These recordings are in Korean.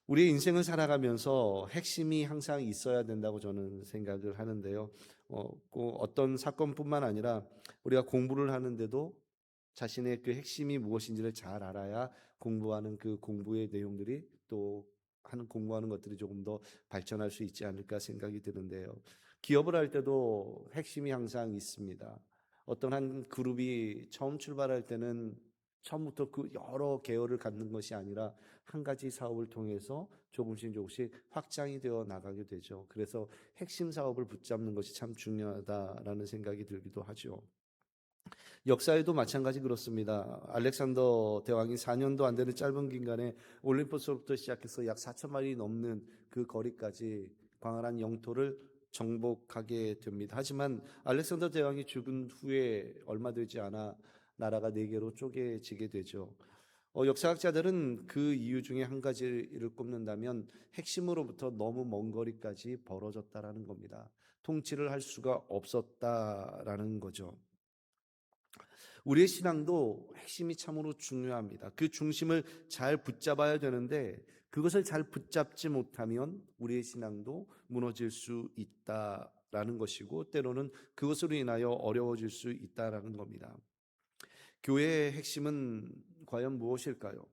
우리의 인생을 살아가면서 핵심이 항상 있어야 된다고 저는 생각을 하는데요. 꼭 어떤 사건뿐만 아니라 우리가 공부를 하는데도 자신의 그 핵심이 무엇인지를 잘 알아야 공부하는 그 공부의 내용들이 또 공부하는 것들이 조금 더 발전할 수 있지 않을까 생각이 드는데요. 기업을 할 때도 핵심이 항상 있습니다. 어떤 한 그룹이 처음 출발할 때는 처음부터 그 여러 계열을 갖는 것이 아니라 한 가지 사업을 통해서 조금씩 확장이 되어 나가게 되죠. 그래서 핵심 사업을 붙잡는 것이 참 중요하다라는 생각이 들기도 하죠. 역사에도 마찬가지 그렇습니다. 알렉산더 대왕이 4년도 안 되는 짧은 기간에 올림포스로부터 시작해서 약 4천 마일이 넘는 그 거리까지 광활한 영토를 정복하게 됩니다. 하지만 알렉산더 대왕이 죽은 후에 얼마 되지 않아 나라가 네 개로 쪼개지게 되죠. 역사학자들은 그 이유 중에 한 가지를 꼽는다면 핵심으로부터 너무 먼 거리까지 벌어졌다라는 겁니다. 통치를 할 수가 없었다라는 거죠. 우리의 신앙도 핵심이 참으로 중요합니다. 그 중심을 잘 붙잡아야 되는데 그것을 잘 붙잡지 못하면 우리의 신앙도 무너질 수 있다라는 것이고 때로는 그것으로 인하여 어려워질 수 있다라는 겁니다. 교회의 핵심은 과연 무엇일까요?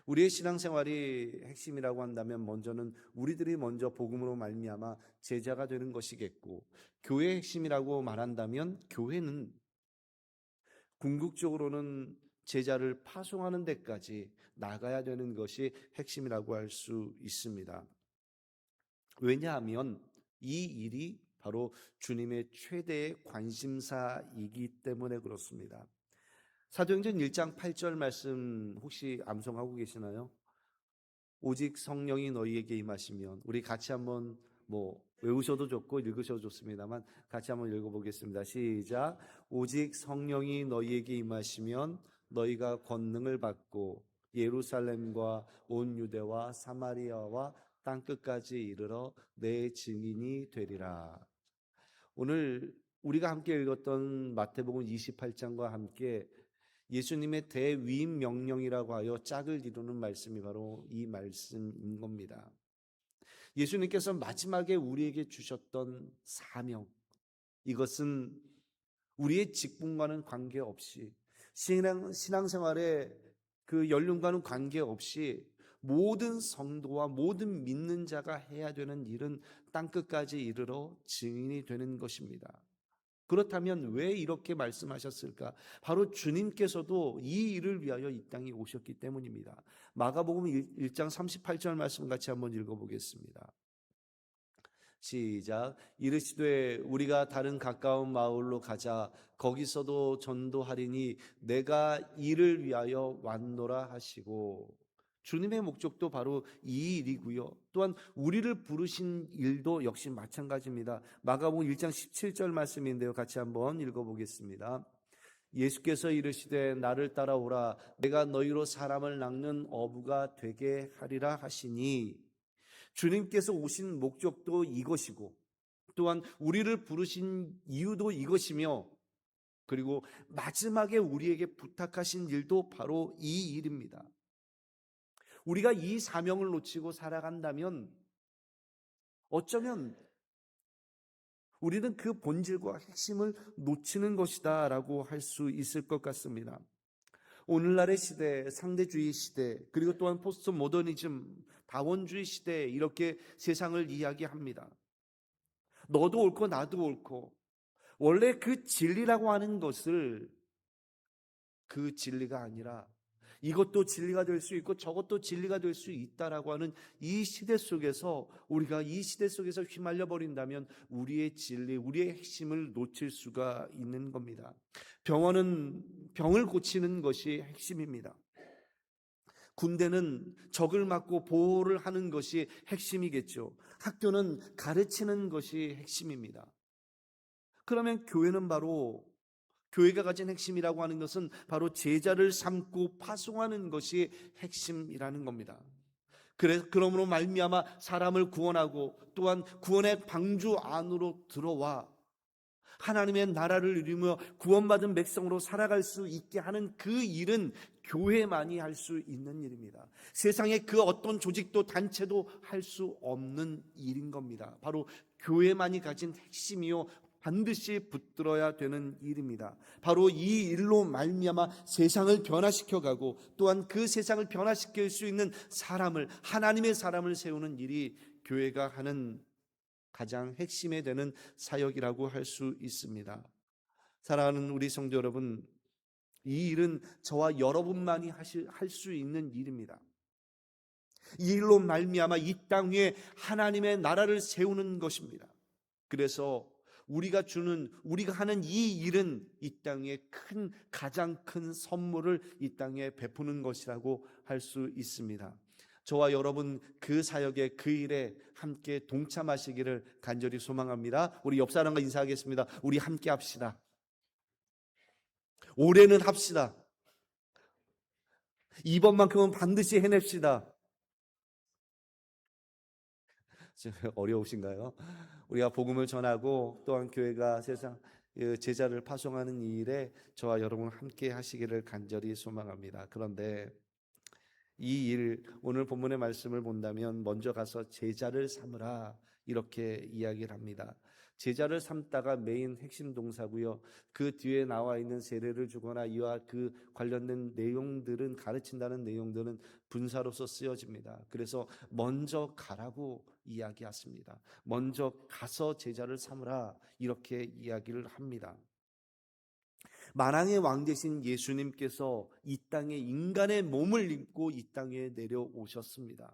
우리의 신앙생활이 핵심이라고 한다면 먼저는 우리들이 먼저 복음으로 말미암아 제자가 되는 것이겠고, 교회의 핵심이라고 말한다면 교회는 궁극적으로는 제자를 파송하는 데까지 나가야 되는 것이 핵심이라고 할 수 있습니다. 왜냐하면 이 일이 바로 주님의 최대의 관심사이기 때문에 그렇습니다. 사도행전 1장 8절 말씀 혹시 암송하고 계시나요? 오직 성령이 너희에게 임하시면, 우리 같이 한번 외우셔도 좋고 읽으셔도 좋습니다만 같이 한번 읽어보겠습니다. 시작. 오직 성령이 너희에게 임하시면 너희가 권능을 받고 예루살렘과 온 유대와 사마리아와 땅끝까지 이르러 내 증인이 되리라. 오늘 우리가 함께 읽었던 마태복음 28장과 함께 예수님의 대위임 명령이라고 하여 짝을 이루는 말씀이 바로 이 말씀인 겁니다. 예수님께서 마지막에 우리에게 주셨던 사명, 이것은 우리의 직분과는 관계없이 신앙생활의 그 연륜과는 관계없이 모든 성도와 모든 믿는 자가 해야 되는 일은 땅끝까지 이르러 증인이 되는 것입니다. 그렇다면 왜 이렇게 말씀하셨을까? 바로 주님께서도 이 일을 위하여 이 땅에 오셨기 때문입니다. 마가복음 1장 38절 말씀 같이 한번 읽어보겠습니다. 시작. 이르시되 우리가 다른 가까운 마을로 가자. 거기서도 전도하리니 내가 이를 위하여 왔노라 하시고, 주님의 목적도 바로 이 일이고요. 또한 우리를 부르신 일도 역시 마찬가지입니다. 마가복음 1장 17절 말씀인데요. 같이 한번 읽어보겠습니다. 예수께서 이르시되 나를 따라오라. 내가 너희로 사람을 낚는 어부가 되게 하리라 하시니, 주님께서 오신 목적도 이것이고 또한 우리를 부르신 이유도 이것이며, 그리고 마지막에 우리에게 부탁하신 일도 바로 이 일입니다. 우리가 이 사명을 놓치고 살아간다면 어쩌면 우리는 그 본질과 핵심을 놓치는 것이다 라고 할 수 있을 것 같습니다. 오늘날의 시대, 상대주의 시대, 그리고 또한 포스트 모더니즘, 다원주의 시대, 이렇게 세상을 이야기합니다. 너도 옳고 나도 옳고, 원래 그 진리라고 하는 것을 그 진리가 아니라 이것도 진리가 될 수 있고 저것도 진리가 될 수 있다라고 하는 이 시대 속에서, 우리가 이 시대 속에서 휘말려 버린다면 우리의 진리, 우리의 핵심을 놓칠 수가 있는 겁니다. 병원은 병을 고치는 것이 핵심입니다. 군대는 적을 맞고 보호를 하는 것이 핵심이겠죠. 학교는 가르치는 것이 핵심입니다. 그러면 교회가 가진 핵심이라고 하는 것은 바로 제자를 삼고 파송하는 것이 핵심이라는 겁니다. 그러므로 말미암아 사람을 구원하고 또한 구원의 방주 안으로 들어와 하나님의 나라를 이루며 구원받은 백성으로 살아갈 수 있게 하는 그 일은 교회만이 할 수 있는 일입니다. 세상의 그 어떤 조직도 단체도 할 수 없는 일인 겁니다. 바로 교회만이 가진 핵심이요 반드시 붙들어야 되는 일입니다. 바로 이 일로 말미암아 세상을 변화시켜 가고 또한 그 세상을 변화시킬 수 있는 사람을, 하나님의 사람을 세우는 일이 교회가 하는 가장 핵심에 되는 사역이라고 할 수 있습니다. 사랑하는 우리 성도 여러분, 이 일은 저와 여러분만이 할 수 있는 일입니다. 이 일로 말미암아 이 땅 위에 하나님의 나라를 세우는 것입니다. 그래서 우리가 하는 이 일은 이 땅에 가장 큰 선물을 이 땅에 베푸는 것이라고 할 수 있습니다. 저와 여러분 그 사역에, 그 일에 함께 동참하시기를 간절히 소망합니다. 우리 옆 사람과 인사하겠습니다. 우리 함께 합시다. 올해는 합시다. 이번만큼은 반드시 해냅시다. 어려우신가요? 우리가 복음을 전하고 또한 교회가 세상 제자를 파송하는 이 일에 저와 여러분 함께 하시기를 간절히 소망합니다. 그런데 이 일, 오늘 본문의 말씀을 본다면 먼저 가서 제자를 삼으라 이렇게 이야기를 합니다. 제자를 삼다가 메인 핵심 동사고요. 그 뒤에 나와 있는 세례를 주거나 이와 그 관련된 내용들은, 가르친다는 내용들은 분사로서 쓰여집니다. 그래서 먼저 가라고 이야기했습니다. 먼저 가서 제자를 삼으라 이렇게 이야기를 합니다. 만왕의 왕 되신 예수님께서 이 땅에 인간의 몸을 입고 이 땅에 내려오셨습니다.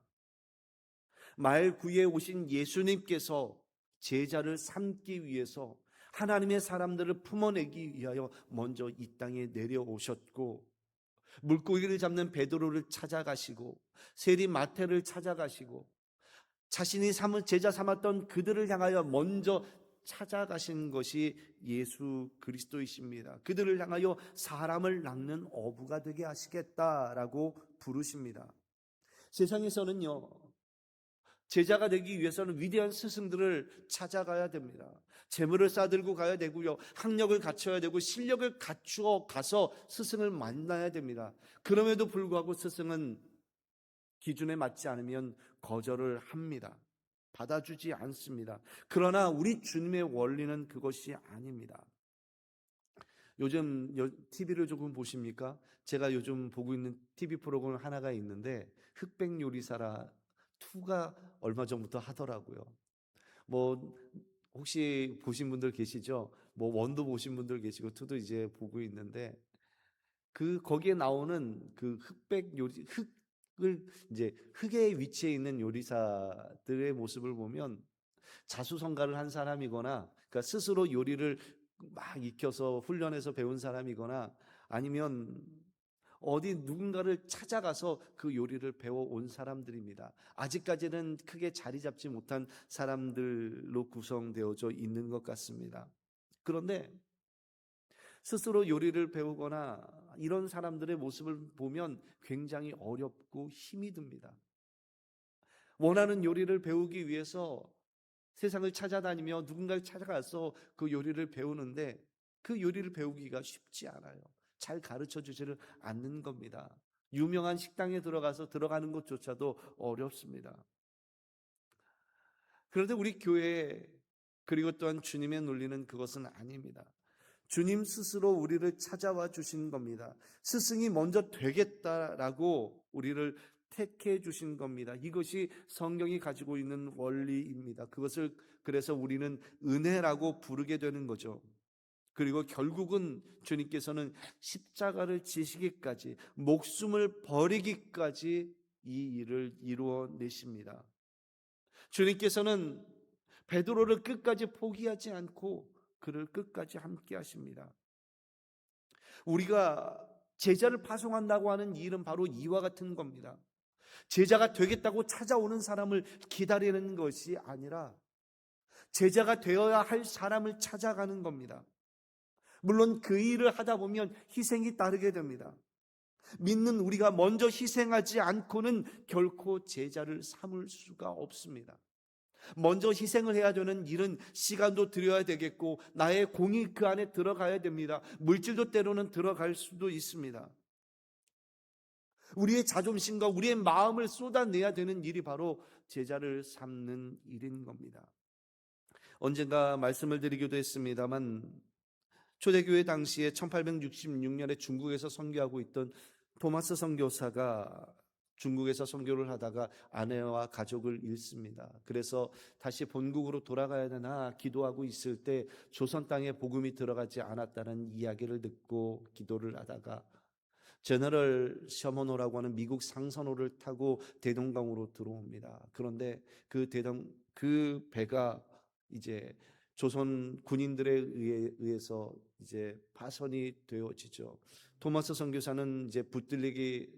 말구에 오신 예수님께서 제자를 삼기 위해서 하나님의 사람들을 품어내기 위하여 먼저 이 땅에 내려오셨고, 물고기를 잡는 베드로를 찾아가시고 세리 마태를 찾아가시고 자신이 제자 삼았던 그들을 향하여 먼저 찾아가신 것이 예수 그리스도이십니다. 그들을 향하여 사람을 낚는 어부가 되게 하시겠다라고 부르십니다. 세상에서는요, 제자가 되기 위해서는 위대한 스승들을 찾아가야 됩니다. 재물을 싸들고 가야 되고요, 학력을 갖춰야 되고 실력을 갖추어 가서 스승을 만나야 됩니다. 그럼에도 불구하고 스승은 기준에 맞지 않으면 거절을 합니다. 받아주지 않습니다. 그러나 우리 주님의 원리는 그것이 아닙니다. 요즘 TV를 조금 보십니까? 제가 요즘 보고 있는 TV 프로그램 하나가 있는데 흑백 요리사라 2가 얼마 전부터 하더라고요. 뭐 혹시 보신 분들 계시죠? 뭐 1도 보신 분들 계시고 2도 이제 보고 있는데, 거기에 나오는 그 흑백 요리, 이제 흙의 위치에 있는 요리사들의 모습을 보면 자수성가를 한 사람이거나, 그러니까 스스로 요리를 막 익혀서 훈련해서 배운 사람이거나, 아니면 어디 누군가를 찾아가서 그 요리를 배워온 사람들입니다. 아직까지는 크게 자리 잡지 못한 사람들로 구성되어져 있는 것 같습니다. 그런데 스스로 요리를 배우거나 이런 사람들의 모습을 보면 굉장히 어렵고 힘이 듭니다. 원하는 요리를 배우기 위해서 세상을 찾아다니며 누군가를 찾아가서 그 요리를 배우는데 그 요리를 배우기가 쉽지 않아요. 잘 가르쳐 주지를 않는 겁니다. 유명한 식당에 들어가는 것조차도 어렵습니다. 그런데 우리 교회, 그리고 또한 주님의 논리는 그것은 아닙니다. 주님 스스로 우리를 찾아와 주신 겁니다. 스승이 먼저 되겠다라고 우리를 택해 주신 겁니다. 이것이 성경이 가지고 있는 원리입니다. 그것을 그래서 우리는 은혜라고 부르게 되는 거죠. 그리고 결국은 주님께서는 십자가를 지시기까지, 목숨을 버리기까지 이 일을 이루어내십니다. 주님께서는 베드로를 끝까지 포기하지 않고 그를 끝까지 함께 하십니다. 우리가 제자를 파송한다고 하는 이 일은 바로 이와 같은 겁니다. 제자가 되겠다고 찾아오는 사람을 기다리는 것이 아니라 제자가 되어야 할 사람을 찾아가는 겁니다. 물론 그 일을 하다 보면 희생이 따르게 됩니다. 믿는 우리가 먼저 희생하지 않고는 결코 제자를 삼을 수가 없습니다. 먼저 희생을 해야 되는 일은 시간도 들여야 되겠고 나의 공이 그 안에 들어가야 됩니다. 물질도 때로는 들어갈 수도 있습니다. 우리의 자존심과 우리의 마음을 쏟아내야 되는 일이 바로 제자를 삼는 일인 겁니다. 언젠가 말씀을 드리기도 했습니다만 초대교회 당시에 1866년에 중국에서 선교하고 있던 토마스 선교사가 중국에서 선교를 하다가 아내와 가족을 잃습니다. 그래서 다시 본국으로 돌아가야 되나 기도하고 있을 때 조선 땅에 복음이 들어가지 않았다는 이야기를 듣고 기도를 하다가 제너럴 셔먼호라고 하는 미국 상선호를 타고 대동강으로 들어옵니다. 그런데 그 배가 이제 조선 군인들에 의해서 이제 파손이 되어지죠. 토마스 선교사는 이제 붙들리게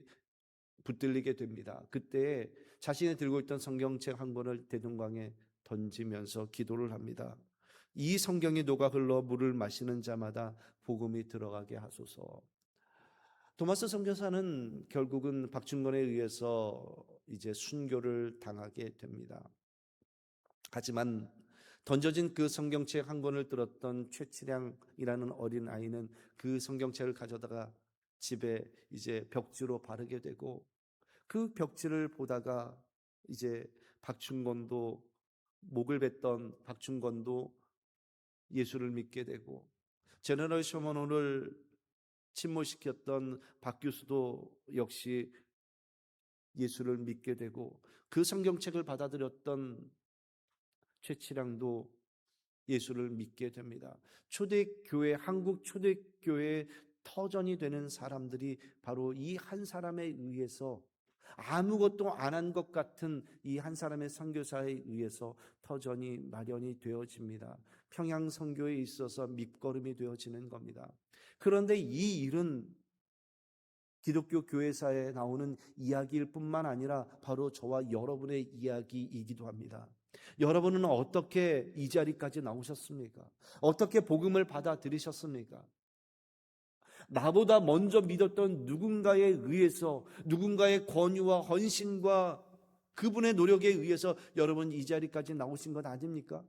됩니다. 그때 자신이 들고 있던 성경책 한 권을 대동강에 던지면서 기도를 합니다. 이 성경이 녹아 흘러 물을 마시는 자마다 복음이 들어가게 하소서. 토마스 선교사는 결국은 박충건에 의해서 이제 순교를 당하게 됩니다. 하지만 던져진 그 성경책 한 권을 들었던 최치량이라는 어린 아이는 그 성경책을 가져다가 집에 이제 벽지로 바르게 되고 그 벽지를 보다가 이제 박충건도 목을 뱉던 박충건도 예수를 믿게 되고 제너럴 셔먼호를 침몰시켰던 박 교수도 역시 예수를 믿게 되고 그 성경책을 받아들였던 최치량도 예수를 믿게 됩니다. 초대교회, 한국 초대교회의 터전이 되는 사람들이 바로 이 한 사람에 의해서 아무것도 안 한 것 같은 이 한 사람의 선교사에 의해서 터전이 마련이 되어집니다. 평양 선교에 있어서 밑거름이 되어지는 겁니다. 그런데 이 일은 기독교 교회사에 나오는 이야기일 뿐만 아니라 바로 저와 여러분의 이야기이기도 합니다. 여러분은 어떻게 이 자리까지 나오셨습니까? 어떻게 복음을 받아들이셨습니까? 나보다 먼저 믿었던 누군가에 의해서, 누군가의 권유와 헌신과 그분의 노력에 의해서 여러분 이 자리까지 나오신 것 아닙니까?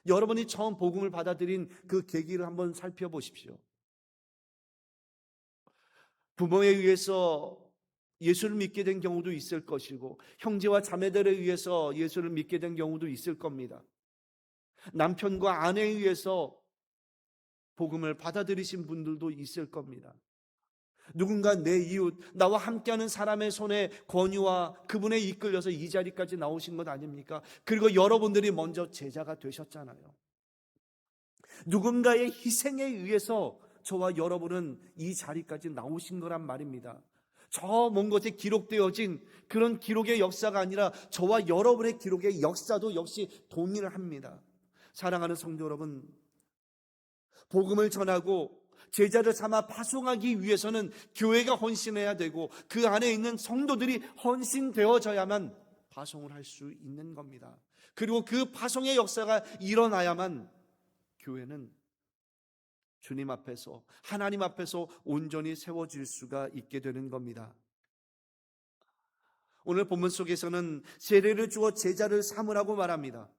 여러분이 처음 복음을 받아들인 그 계기를 한번 살펴보십시오. 부모에 의해서 예수를 믿게 된 경우도 있을 것이고 형제와 자매들에 의해서 예수를 믿게 된 경우도 있을 겁니다. 남편과 아내에 의해서 복음을 받아들이신 분들도 있을 겁니다. 누군가 내 이웃, 나와 함께하는 사람의 손에 권유와 그분에 이끌려서 이 자리까지 나오신 것 아닙니까? 그리고 여러분들이 먼저 제자가 되셨잖아요. 누군가의 희생에 의해서 저와 여러분은 이 자리까지 나오신 거란 말입니다. 저 먼 곳에 기록되어진 그런 기록의 역사가 아니라 저와 여러분의 기록의 역사도 역시 동일합니다. 사랑하는 성도 여러분, 복음을 전하고 제자를 삼아 파송하기 위해서는 교회가 헌신해야 되고 그 안에 있는 성도들이 헌신되어져야만 파송을 할 수 있는 겁니다. 그리고 그 파송의 역사가 일어나야만 교회는 주님 앞에서, 하나님 앞에서 온전히 세워질 수가 있게 되는 겁니다. 오늘 본문 속에서는 세례를 주어 제자를 삼으라고 말합니다.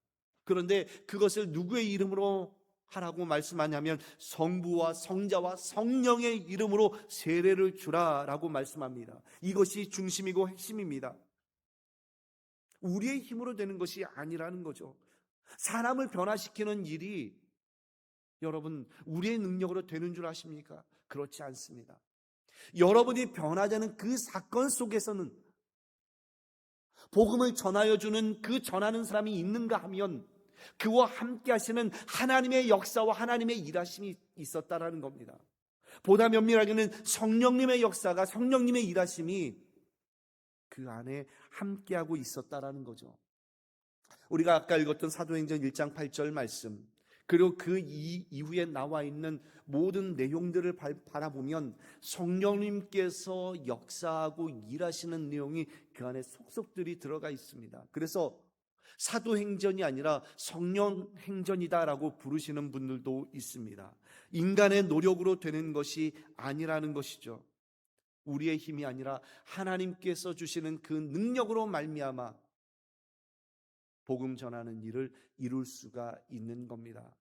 그런데 그것을 누구의 이름으로 하라고 말씀하냐면 성부와 성자와 성령의 이름으로 세례를 주라라고 말씀합니다. 이것이 중심이고 핵심입니다. 우리의 힘으로 되는 것이 아니라는 거죠. 사람을 변화시키는 일이 여러분 우리의 능력으로 되는 줄 아십니까? 그렇지 않습니다. 여러분이 변화되는 그 사건 속에서는 복음을 전하여 주는 그 전하는 사람이 있는가 하면 그와 함께 하시는 하나님의 역사와 하나님의 일하심이 있었다라는 겁니다. 보다 면밀하게는 성령님의 역사가, 성령님의 일하심이 그 안에 함께하고 있었다라는 거죠. 우리가 아까 읽었던 사도행전 1장 8절 말씀, 그리고 그 이후에 나와 있는 모든 내용들을 바라보면 성령님께서 역사하고 일하시는 내용이 그 안에 속속들이 들어가 있습니다. 그래서 사도행전이 아니라 성령행전이다라고 부르시는 분들도 있습니다. 인간의 노력으로 되는 것이 아니라는 것이죠. 우리의 힘이 아니라 하나님께서 주시는 그 능력으로 말미암아 복음 전하는 일을 이룰 수가 있는 겁니다.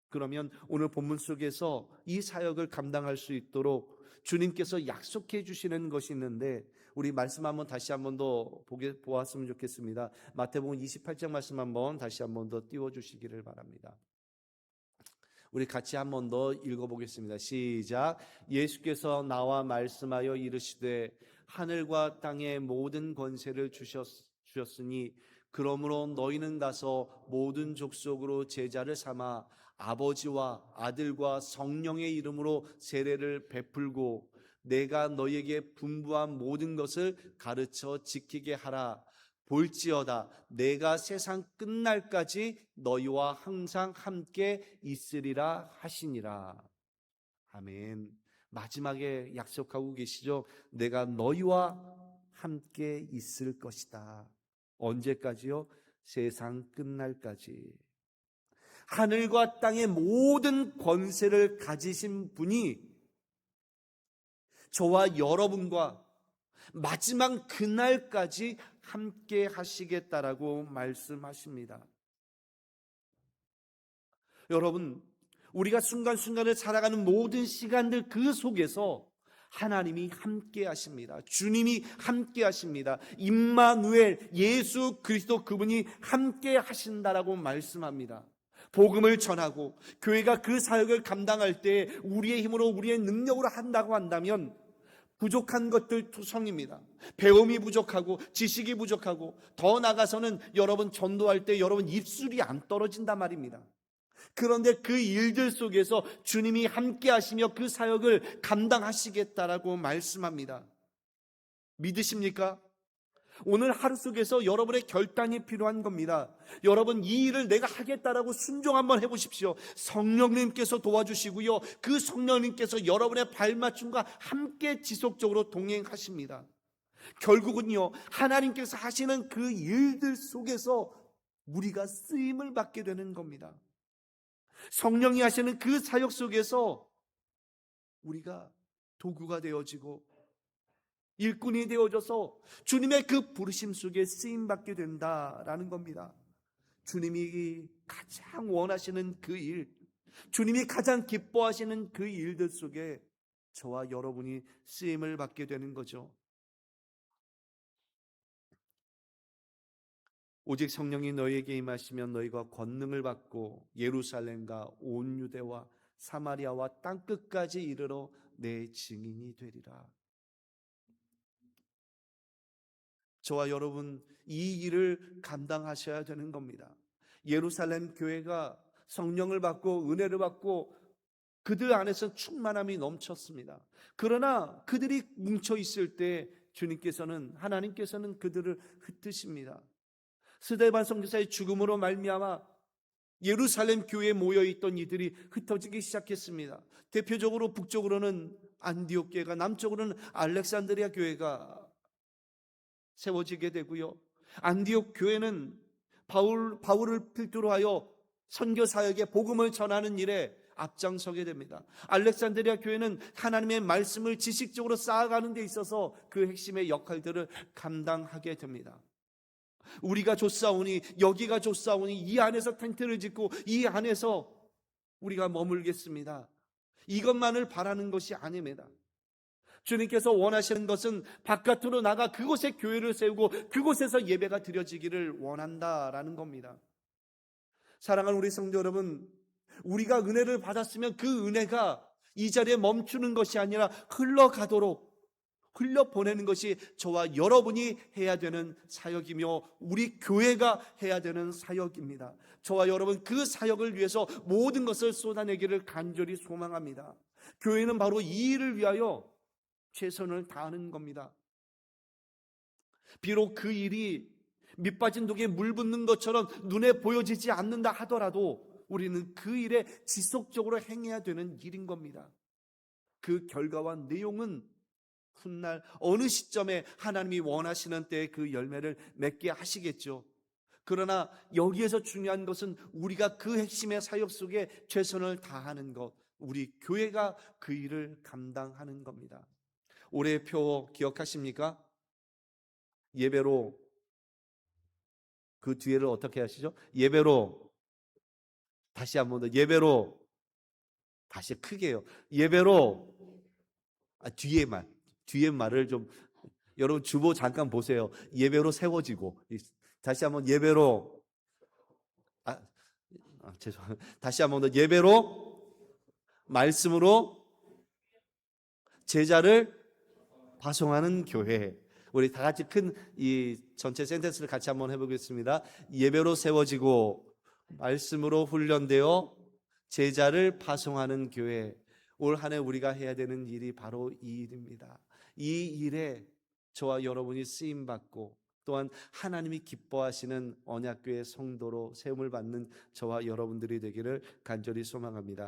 그러면 오늘 본문 속에서 이 사역을 감당할 수 있도록 주님께서 약속해 주시는 것이 있는데, 우리 말씀 한번 다시 한번 더 보았으면 좋겠습니다. 마태복음 28장 말씀 한번 다시 한번 더 띄워 주시기를 바랍니다. 우리 같이 한번 더 읽어보겠습니다. 시작. 예수께서 나와 말씀하여 이르시되 하늘과 땅의 모든 권세를 주셨으니 그러므로 너희는 가서 모든 족속으로 제자를 삼아 아버지와 아들과 성령의 이름으로 세례를 베풀고 내가 너희에게 분부한 모든 것을 가르쳐 지키게 하라. 볼지어다 내가 세상 끝날까지 너희와 항상 함께 있으리라 하시니라. 아멘. 마지막에 약속하고 계시죠. 내가 너희와 함께 있을 것이다. 언제까지요? 세상 끝날까지. 하늘과 땅의 모든 권세를 가지신 분이 저와 여러분과 마지막 그날까지 함께 하시겠다라고 말씀하십니다. 여러분, 우리가 순간순간을 살아가는 모든 시간들 그 속에서 하나님이 함께 하십니다. 주님이 함께 하십니다. 임마누엘, 예수 그리스도 그분이 함께 하신다라고 말씀합니다. 복음을 전하고 교회가 그 사역을 감당할 때 우리의 힘으로 우리의 능력으로 한다고 한다면 부족한 것들 투성입니다. 배움이 부족하고 지식이 부족하고 더 나가서는 여러분 전도할 때 여러분 입술이 안 떨어진단 말입니다. 그런데 그 일들 속에서 주님이 함께 하시며 그 사역을 감당하시겠다라고 말씀합니다. 믿으십니까? 오늘 하루 속에서 여러분의 결단이 필요한 겁니다. 여러분 이 일을 내가 하겠다라고 순종 한번 해보십시오. 성령님께서 도와주시고요, 그 성령님께서 여러분의 발맞춤과 함께 지속적으로 동행하십니다. 결국은요, 하나님께서 하시는 그 일들 속에서 우리가 쓰임을 받게 되는 겁니다. 성령이 하시는 그 사역 속에서 우리가 도구가 되어지고 일꾼이 되어져서 주님의 그 부르심 속에 쓰임받게 된다라는 겁니다. 주님이 가장 원하시는 그 일, 주님이 가장 기뻐하시는 그 일들 속에 저와 여러분이 쓰임을 받게 되는 거죠. 오직 성령이 너희에게 임하시면 너희가 권능을 받고 예루살렘과 온 유대와 사마리아와 땅끝까지 이르러 내 증인이 되리라. 저와 여러분 이 일을 감당하셔야 되는 겁니다. 예루살렘 교회가 성령을 받고 은혜를 받고 그들 안에서 충만함이 넘쳤습니다. 그러나 그들이 뭉쳐 있을 때 주님께서는, 하나님께서는 그들을 흩으십니다. 스데반 선교사의 죽음으로 말미암아 예루살렘 교회에 모여있던 이들이 흩어지기 시작했습니다. 대표적으로 북쪽으로는 안디옥 교회가, 남쪽으로는 알렉산드리아 교회가 세워지게 되고요, 안디옥 교회는 바울을 필두로 하여 선교 사역에 복음을 전하는 일에 앞장서게 됩니다. 알렉산드리아 교회는 하나님의 말씀을 지식적으로 쌓아가는 데 있어서 그 핵심의 역할들을 감당하게 됩니다. 우리가 좋사오니, 여기가 좋사오니, 이 안에서 텐트를 짓고 이 안에서 우리가 머물겠습니다, 이것만을 바라는 것이 아닙니다. 주님께서 원하시는 것은 바깥으로 나가 그곳에 교회를 세우고 그곳에서 예배가 드려지기를 원한다라는 겁니다. 사랑하는 우리 성도 여러분, 우리가 은혜를 받았으면 그 은혜가 이 자리에 멈추는 것이 아니라 흘러가도록 흘려보내는 것이 저와 여러분이 해야 되는 사역이며 우리 교회가 해야 되는 사역입니다. 저와 여러분 그 사역을 위해서 모든 것을 쏟아내기를 간절히 소망합니다. 교회는 바로 이 일을 위하여 최선을 다하는 겁니다. 비록 그 일이 밑빠진 독에 물 붓는 것처럼 눈에 보여지지 않는다 하더라도 우리는 그 일에 지속적으로 행해야 되는 일인 겁니다. 그 결과와 내용은 훗날 어느 시점에 하나님이 원하시는 때에 그 열매를 맺게 하시겠죠. 그러나 여기에서 중요한 것은 우리가 그 핵심의 사역 속에 최선을 다하는 것, 우리 교회가 그 일을 감당하는 겁니다. 올해의 표 기억하십니까? 예배로 그 뒤에를 어떻게 하시죠? 예배로. 다시 한 번 더. 예배로. 다시 크게요. 예배로. 뒤에 말을 좀 여러분 주보 잠깐 보세요. 예배로 세워지고. 다시 한번 예배로. 아, 죄송합니다. 다시 한번 더. 예배로 말씀으로 제자를 파송하는 교회. 우리 다 같이 큰 이 전체 센텐스를 같이 한번 해보겠습니다. 예배로 세워지고 말씀으로 훈련되어 제자를 파송하는 교회. 올 한 해 우리가 해야 되는 일이 바로 이 일입니다. 이 일에 저와 여러분이 쓰임 받고 또한 하나님이 기뻐하시는 언약교회 성도로 세움을 받는 저와 여러분들이 되기를 간절히 소망합니다.